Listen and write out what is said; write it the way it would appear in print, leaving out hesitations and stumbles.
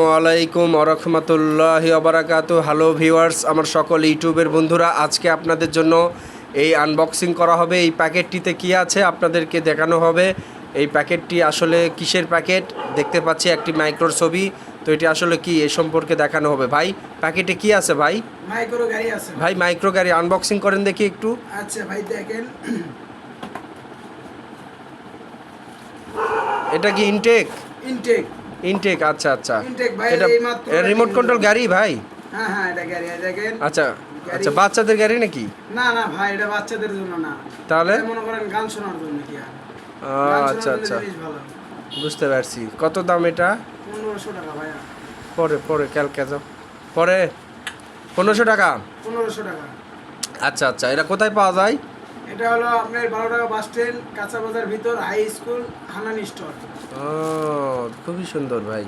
আসসালামু আলাইকুম ওয়া রাহমাতুল্লাহি ওয়া বারাকাতুহু। হ্যালো ভিউয়ার্স, আমার সকল ইউটিউবের বন্ধুরা, আজকে আপনাদের জন্য এই আনবক্সিং করা হবে। এই প্যাকেটটিতে কি আছে আপনাদেরকে দেখানো হবে। এই প্যাকেটটি আসলে কিসের প্যাকেট, দেখতে পাচ্ছি একটি মাইক্রোর ছবি। তো এটি আসলে কি, এ সম্পর্কে দেখানো হবে। ভাই, প্যাকেটে কি আছে ভাই? মাইক্রো গাড়ি আছে ভাই, মাইক্রো গাড়ি আনবক্সিং করেন দেখি একটু। আচ্ছা ভাই, দেখেন এটা কি ইনটেক? ইনটেক ইনটেক, আচ্ছা আচ্ছা। ইনটেক ভাই, এটা এই মাত্র রিমোট কন্ট্রোল গাড়ি ভাই? হ্যাঁ হ্যাঁ, এটা গাড়ি দেখেন। আচ্ছা আচ্ছা, বাচ্চাদের গাড়ি নাকি? না না ভাই, এটা বাচ্চাদের জন্য না। তাহলে এটা মনে করেন গান শোনার জন্য কি আর। গান আচ্ছা শোনার আচ্ছা, জন্য জিনিস ভালো। বুঝতে পারছি। কত দাম এটা? 1500 টাকা ভাইয়া। পরে পরে ক্যালকে যাও, পরে 1500 টাকা। 1500 টাকা। আচ্ছা আচ্ছা, এটা কোথায় পাওয়া যায়? এটা হলো আপনার 12 টাকা বাস স্ট্যান্ড, কাঁচা বাজার ভিতর, হাই স্কুল, হানানি স্টোর। ও, খুবই সুন্দর ভাই।